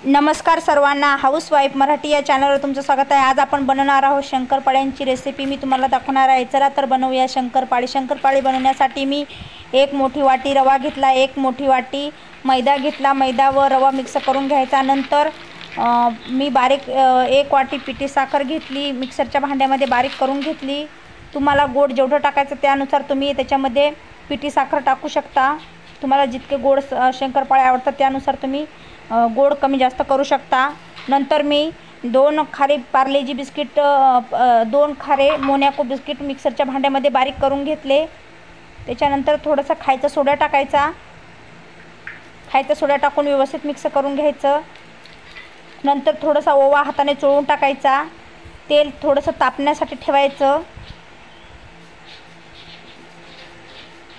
नमस्कार सर्वांना, हाऊसवाईफ मराठी या चॅनलवर तुमचं स्वागत आहे। आज आपण बनवणार आहोत शंकरपाळ्यांची रेसिपी। मी तुम्हाला दाखवणार आहे। चला तर बनवूया शंकरपाळी। शंकरपाळी बनवण्यासाठी मी एक मोठी वाटी रवा घेतला, एक मोठी वाटी मैदा घेतला। मैदा व रवा मिक्स करून घ्यायचा। नंतर मी बारीक एक वाटी पिठी साखर घेतली, मिक्सरच्या भांड्यामध्ये बारीक करून घेतली। तुम्हाला गोड जेवढं टाकायचं त्यानुसार तुम्ही त्याच्यामध्ये पिठी साखर टाकू शकता। तुम्हाला जितके गोड शंकरपाळे आवडतात त्यानुसार तुम्ही गोड कमी जास्त करू शकता। नंतर मी 2 खारे पार्लेजी बिस्किट, 2 खारे मोनॅको बिस्किट मिक्सरच्या भांड्यामध्ये बारीक करून घेतले। त्याच्यानंतर थोडासा खायचा सोडा टाकायचा। खायचा सोडा टाकून व्यवस्थित मिक्स करून घ्यायचं। नंतर थोडासा ओवा हाताने चोळून टाकायचा। तेल थोडंसं तापण्यासाठी ठेवायचं।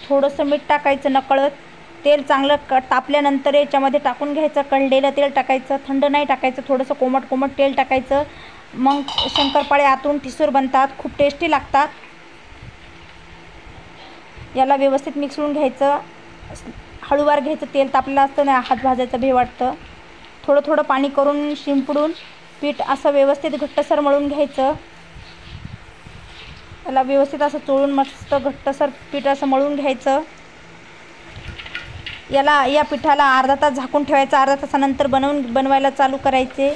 थोडंसं मीठ टाकायचं नकळत। तेल चांगलं तापल्यानंतर याच्यामध्ये टाकून घ्यायचं। कढलेलं तेल टाकायचं, थंड नाही टाकायचं, थोडंसं कोमट कोमट तेल टाकायचं। मग शंकरपाळे आतून ठिसूर बनतात, खूप टेस्टी लागतात। याला व्यवस्थित मिक्सळून घ्यायचं। हळूवार घ्यायचं, तेल तापलेलं असतं ना, हात भाजायचं भे वाटतं। थोडं थोडं पाणी करून शिंपडून पीठ असं व्यवस्थित घट्टसर मळून घ्यायचं। याला व्यवस्थित असं चोळून मस्त घट्टसर पीठ असं मळून घ्यायचं। या पिठाला अर्धा तास झाकून ठेवायचं। अर्धा तासानंतर बनवायला चालू करायचे।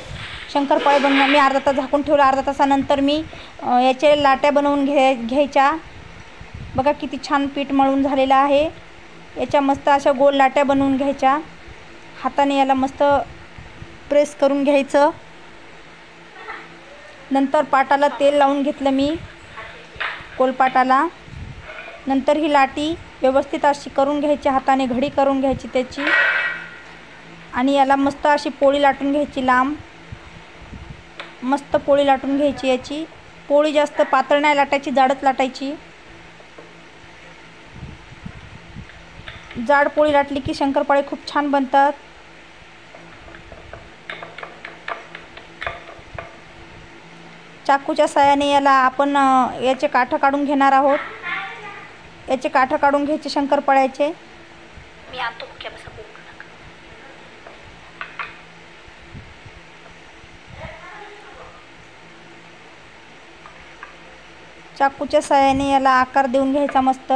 शंकरपाळे मी अर्धा तास झाकून ठेवलं। अर्धा तासानंतर मी याचे लाट्या बनवून घ्यायच्या। बघा किती छान पीठ मळून झालेलं आहे। याच्या मस्त अशा गोल लाट्या बनवून घ्यायच्या। हाताने याला मस्त प्रेस करून घ्यायचं। नंतर पाटाला तेल लावून घेतलं मी, कोलपाटाला। नंतर ही लाटी व्यवस्थित अशी करून घ्यायची, हाताने घडी करून घ्यायची त्याची। आणि याला मस्त अशी पोळी लाटून घ्यायची, लांब मस्त पोळी लाटून घ्यायची। याची पोळी जास्त पातळ नाही लाटायची, जाडच लाटायची। जाड पोळी लाटली की शंकरपाळे खूप छान बनतात। चाकूच्या साहाय्याने याला आपण याचे काठं काढून घेणार आहोत। याचे काठं काढून घ्यायचे शंकरपाळ्याचे। मी आणतो मुख्य बसा बोलू नका। चाकूच्या साहाय्याने याला आकार देऊन घ्यायचा मस्त।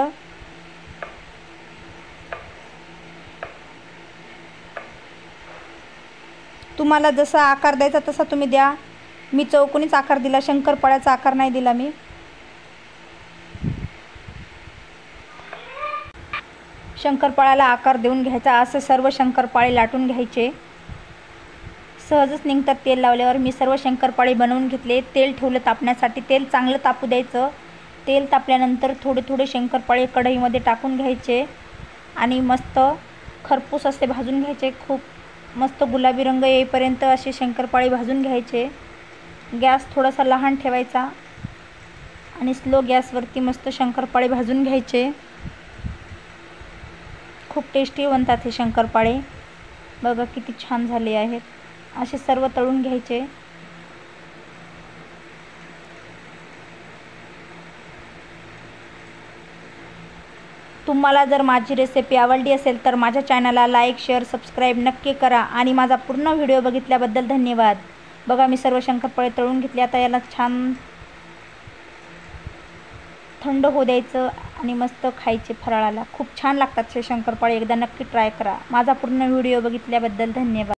तुम्हाला जसा आकार द्यायचा तसा तुम्ही द्या। मी चौकोनीच आकार दिला, शंकरपाळ्याचा आकार नाही दिला मी। शंकरपाळ्याला आकार देऊन घ्यायचा। असं सर्व शंकरपाळे लाटून घ्यायचे। सहजच निघतात तेल लावल्यावर। मी सर्व शंकरपाळे बनवून घेतले। तेल ठेवलं तापण्यासाठी। तेल चांगलं तापू द्यायचं। तेल तापल्यानंतर थोडे थोडे शंकरपाळे कढईमध्ये टाकून घ्यायचे आणि मस्त खरपूस असे भाजून घ्यायचे। खूप मस्त गुलाबी रंग येईपर्यंत असे शंकरपाळे भाजून घ्यायचे। गॅस थोडासा लहान ठेवायचा आणि स्लो गॅसवरती मस्त शंकरपाळे भाजून घ्यायचे। खूप टेस्टी बनतात हे शंकरपाळे। बघा किती छान झाले आहेत। असे सर्व तळून घ्यायचे। तुम्हाला जर माझी रेसिपी आवडली असेल तर माझ्या चॅनलला लाईक, शेअर, सबस्क्राईब नक्की करा आणि माझा पूर्ण व्हिडिओ बघितल्याबद्दल धन्यवाद। बघा मी सर्व शंकरपाळे तळून घेतले। आता याला छान थंड होऊ द्यायचं आणि मस्त खायचे फराळाला। खूप छान लागतात हे शंकरपाळे। एकदा नक्की ट्राय करा। माझा पूर्ण व्हिडिओ बघितल्याबद्दल धन्यवाद।